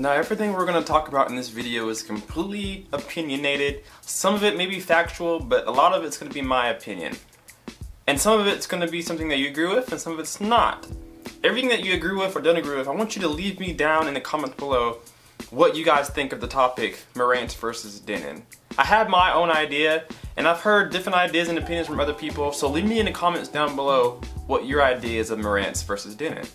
Now everything we're going to talk about in this video is completely opinionated. Some of it may be factual, but a lot of it's going to be my opinion. And some of it's going to be something that you agree with, and some of it's not. Everything that you agree with or don't agree with, I want you to leave me down in the comments below what you guys think of the topic, Marantz versus Denon. I have my own idea, and I've heard different ideas and opinions from other people, so leave me in the comments down below what your idea is of Marantz versus Denon.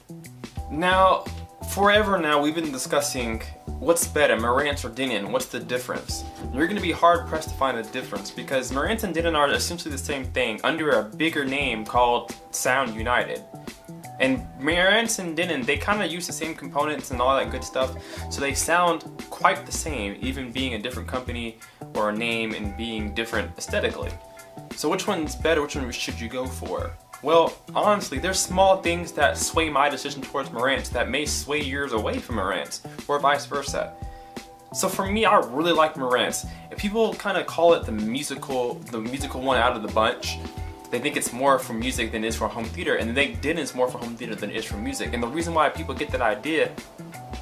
Now, forever now we've been discussing what's better, Marantz or Denon, what's the difference? You're going to be hard pressed to find a difference because Marantz and Denon are essentially the same thing under a bigger name called Sound United. And Marantz and Denon, they kind of use the same components and all that good stuff, so they sound quite the same, even being a different company or a name and being different aesthetically. So which one's better, which one should you go for? Well, honestly, there's small things that sway my decision towards Marantz that may sway yours away from Marantz, or vice versa. So for me, I really like Marantz. If people kind of call it the musical one out of the bunch, they think it's more for music than it is for home theater, and they think Denon's more for home theater than it is for music. And the reason why people get that idea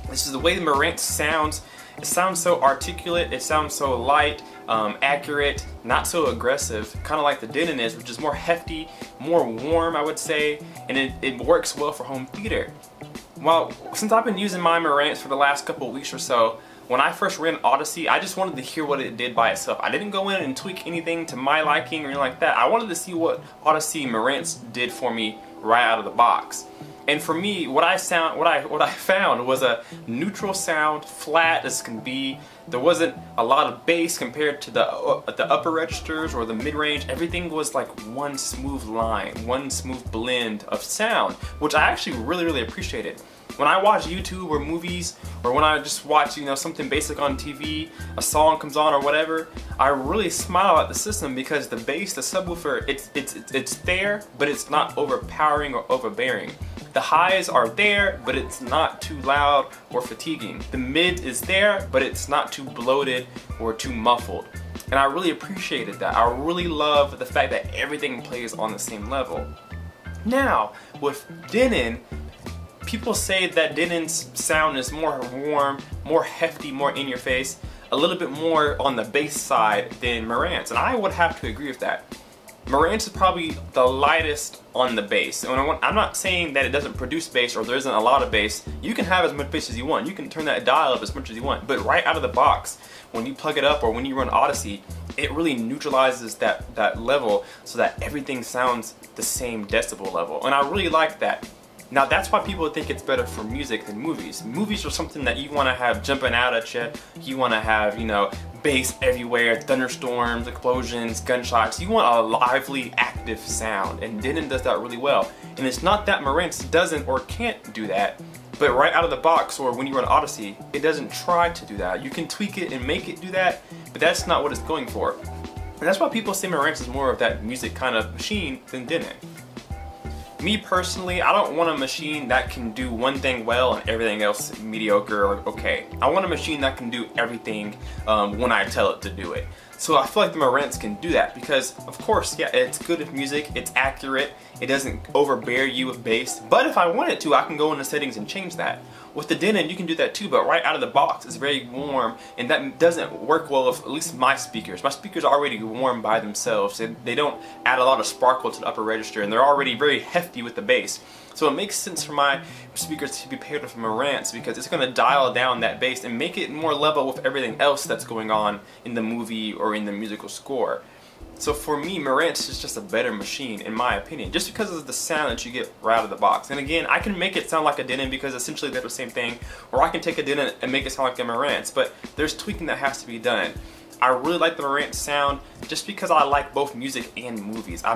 is the way the Marantz sounds. It sounds so articulate, it sounds so light, accurate, not so aggressive, kind of like the Denon is, which is more hefty, more warm, I would say, and it works well for home theater. Well, since I've been using my Marantz for the last couple of weeks or so, when I first ran Odyssey, I just wanted to hear what it did by itself. I didn't go in and tweak anything to my liking or anything like that. I wanted to see what Odyssey Marantz did for me right out of the box. And for me, what I found was a neutral sound, flat as can be. There wasn't a lot of bass compared to the upper registers or the mid-range. Everything was like one smooth line, one smooth blend of sound, which I actually really appreciated. When I watch YouTube or movies, or when I just watch, something basic on TV, a song comes on or whatever, I really smile at the system because the bass, the subwoofer, it's there, but it's not overpowering or overbearing. The highs are there, but it's not too loud or fatiguing. The mid is there, but it's not too bloated or too muffled. And I really appreciated that. I really love the fact that everything plays on the same level. Now, with Denon, people say that Denon's sound is more warm, more hefty, more in your face, a little bit more on the bass side than Marantz, and I would have to agree with that. Marantz is probably the lightest on the bass. And I'm not saying that it doesn't produce bass or there isn't a lot of bass. You can have as much bass as you want. You can turn that dial up as much as you want. But right out of the box, when you plug it up or when you run Odyssey, it really neutralizes that level so that everything sounds the same decibel level. And I really like that. Now that's why people think it's better for music than movies. Movies are something that you want to have jumping out at you. You want to have, bass everywhere, thunderstorms, explosions, gunshots. You want a lively, active sound, and Denon does that really well. And it's not that Marantz doesn't or can't do that, but right out of the box or when you run Odyssey, it doesn't try to do that. You can tweak it and make it do that, but that's not what it's going for. And that's why people say Marantz is more of that music kind of machine than Denon. Me personally, I don't want a machine that can do one thing well and everything else mediocre or okay. I want a machine that can do everything when I tell it to do it. So I feel like the Marantz can do that because, of course, yeah, it's good with music, it's accurate, it doesn't overbear you with bass, but if I wanted to, I can go into settings and change that. With the Denon, you can do that too, but right out of the box, it's very warm, and that doesn't work well with at least my speakers. My speakers are already warm by themselves, and they don't add a lot of sparkle to the upper register, and they're already very hefty with the bass. So it makes sense for my speakers to be paired with Marantz because it's going to dial down that bass and make it more level with everything else that's going on in the movie or in the musical score. So for me, Marantz is just a better machine in my opinion, just because of the sound that you get right out of the box. And again, I can make it sound like a Denon because essentially they're the same thing, or I can take a Denon and make it sound like a Marantz, but there's tweaking that has to be done. I really like the Marantz sound just because I like both music and movies. I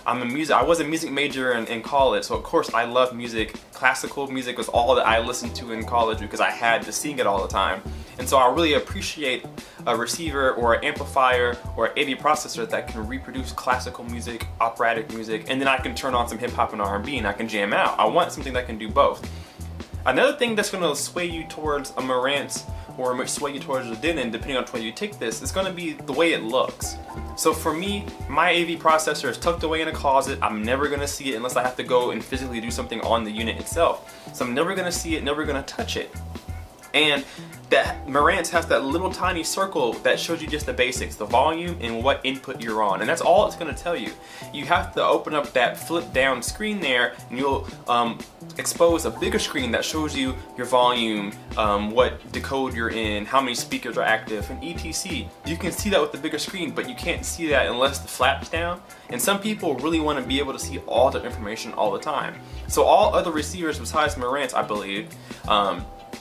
was a music major in college, so of course I love music. Classical music was all that I listened to in college because I had to sing it all the time. And so I really appreciate a receiver or an amplifier or an AV processor that can reproduce classical music, operatic music, and then I can turn on some hip hop and R&B and I can jam out. I want something that can do both. Another thing that's going to sway you towards a Marantz or sway you towards a Denon, depending on which way you take this, is going to be the way it looks. So for me, my AV processor is tucked away in a closet. I'm never going to see it unless I have to go and physically do something on the unit itself. So I'm never going to see it, never going to touch it. And that Marantz has that little tiny circle that shows you just the basics, the volume and what input you're on, and that's all it's going to tell you. You have to open up that flip down screen there, and you'll expose a bigger screen that shows you your volume, what decode you're in, how many speakers are active, and etc. You can see that with the bigger screen, but you can't see that unless the flap's down, and some people really want to be able to see all the information all the time. So all other receivers besides Marantz, I believe,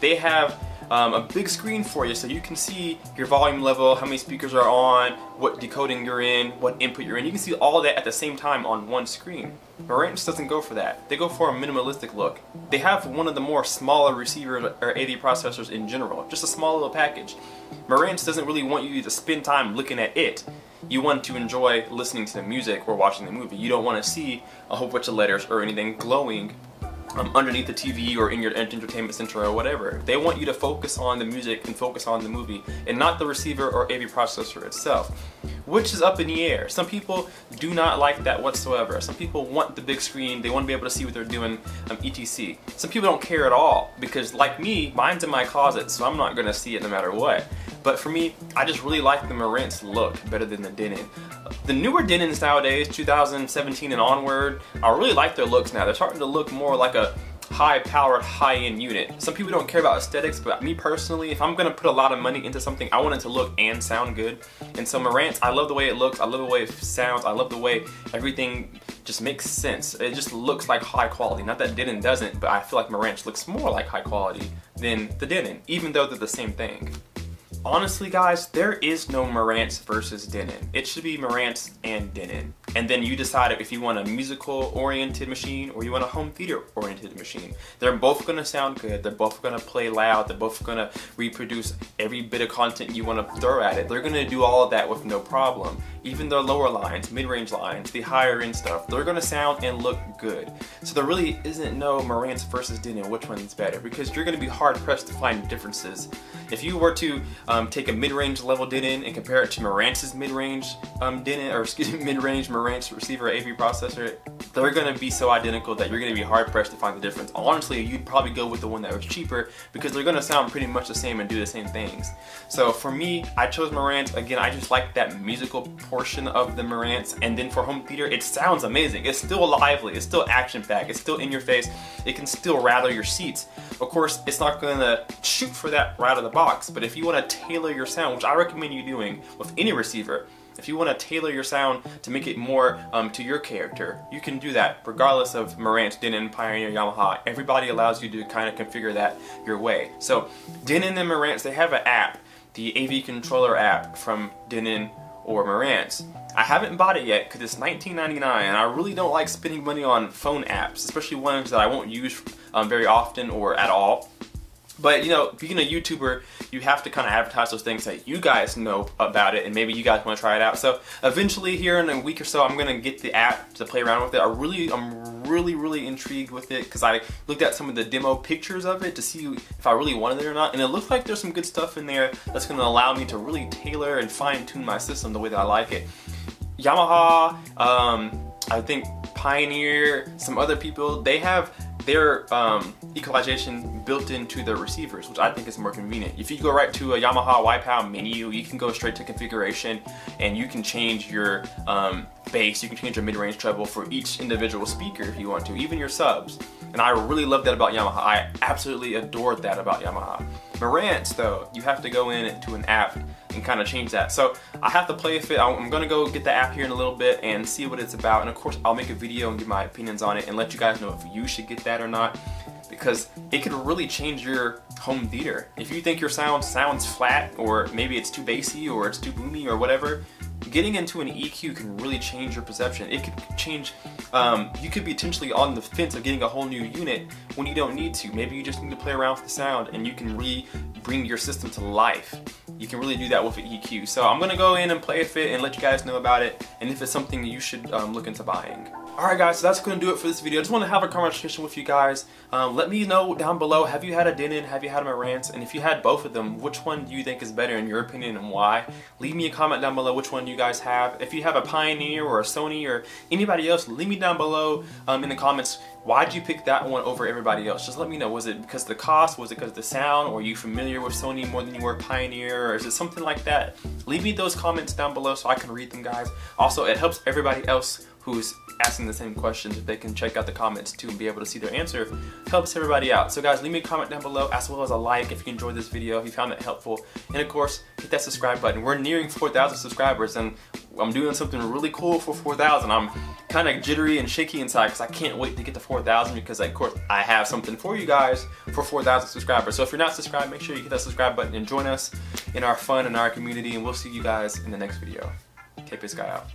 they have a big screen for you so you can see your volume level, how many speakers are on, what decoding you're in, what input you're in. You can see all that at the same time on one screen. Marantz doesn't go for that. They go for a minimalistic look. They have one of the more smaller receivers or AV processors in general, just a small little package. Marantz doesn't really want you to spend time looking at it. You want to enjoy listening to the music or watching the movie. You don't want to see a whole bunch of letters or anything glowing underneath the TV or in your entertainment center or whatever. They want you to focus on the music and focus on the movie and not the receiver or AV processor itself, which is up in the air. Some people do not like that whatsoever. Some people want the big screen, they want to be able to see what they're doing, etc. Some people don't care at all because, like me, mine's in my closet, so I'm not going to see it no matter what. But for me, I just really like the Marantz look better than the Denon. The newer Denons nowadays, 2017 and onward, I really like their looks now. They're starting to look more like a high-powered, high-end unit. Some people don't care about aesthetics, but me personally, if I'm going to put a lot of money into something, I want it to look and sound good. And so Marantz, I love the way it looks, I love the way it sounds, I love the way everything just makes sense. It just looks like high quality. Not that Denon doesn't, but I feel like Marantz looks more like high quality than the Denon, even though they're the same thing. Honestly guys, there is no Marantz versus Denon. It should be Marantz and Denon. And then you decide if you want a musical oriented machine or you want a home theater oriented machine. They're both going to sound good, they're both going to play loud, they're both going to reproduce every bit of content you want to throw at it. They're going to do all of that with no problem. Even the lower lines, mid-range lines, the higher end stuff, they're going to sound and look good. So there really isn't no Marantz versus Denon, which one's better, because you're going to be hard pressed to find differences. If you were to take a mid-range level Denon and compare it to Marantz's mid-range Denon, or excuse me, mid-range Marantz receiver AV processor, they're going to be so identical that you're going to be hard pressed to find the difference. Honestly, you'd probably go with the one that was cheaper because they're going to sound pretty much the same and do the same things. So for me, I chose Marantz. Again, I just like that musical portion of the Marantz, and then for home theater, it sounds amazing. It's still lively, it's still action-packed, it's still in your face, it can still rattle your seats. Of course, it's not going to shoot for that right out of the box, but if you want to tailor your sound, which I recommend you doing with any receiver, if you want to tailor your sound to make it more to your character, you can do that regardless of Marantz, Denon, Pioneer, Yamaha. Everybody allows you to kind of configure that your way. So Denon and Marantz, they have an app, the AV controller app from Denon or Marantz. I haven't bought it yet because it's $19.99 and I really don't like spending money on phone apps, especially ones that I won't use very often or at all. But you know, being a YouTuber, you have to kind of advertise those things that you guys know about it and maybe you guys want to try it out. So eventually here in a week or so, I'm going to get the app to play around with it. I'm really intrigued with it because I looked at some of the demo pictures of it to see if I really wanted it or not. And it looks like there's some good stuff in there that's going to allow me to really tailor and fine tune my system the way that I like it. Yamaha, I think Pioneer, some other people, they have their equalization built into their receivers, which I think is more convenient. If you go right to a Yamaha Wipeout menu, you can go straight to configuration and you can change your bass, you can change your mid-range treble for each individual speaker if you want to, even your subs. And I really love that about Yamaha. I absolutely adored that about Yamaha. Marantz though, you have to go into an app and kind of change that. So I have to play with it. I'm gonna go get the app here in a little bit and see what it's about. And of course, I'll make a video and give my opinions on it and let you guys know if you should get that or not, because it could really change your home theater. If you think your sound sounds flat, or maybe it's too bassy or it's too boomy or whatever, getting into an EQ can really change your perception. It could change, you could be potentially on the fence of getting a whole new unit when you don't need to. Maybe you just need to play around with the sound and you can really bring your system to life. You can really do that with an EQ. So I'm gonna go in and play with it and let you guys know about it and if it's something you should look into buying. Alright guys, so that's going to do it for this video. I just want to have a conversation with you guys. Let me know down below, have you had a Denon, have you had a Marantz, and if you had both of them, which one do you think is better in your opinion and why? Leave me a comment down below which one you guys have. If you have a Pioneer or a Sony or anybody else, leave me down below in the comments, why'd you pick that one over everybody else? Just let me know. Was it because of the cost? Was it because of the sound? Or are you familiar with Sony more than you were Pioneer? Or is it something like that? Leave me those comments down below so I can read them, guys. Also, it helps everybody else who's asking the same questions if they can check out the comments too and be able to see their answer. Helps everybody out. So guys, leave me a comment down below as well as a like if you enjoyed this video, if you found it helpful. And of course, hit that subscribe button. We're nearing 4,000 subscribers and I'm doing something really cool for 4,000. I'm kind of jittery and shaky inside because I can't wait to get to 4,000 because of course I have something for you guys for 4,000 subscribers. So if you're not subscribed, make sure you hit that subscribe button and join us in our fun and our community, and we'll see you guys in the next video. Kpaceguy out.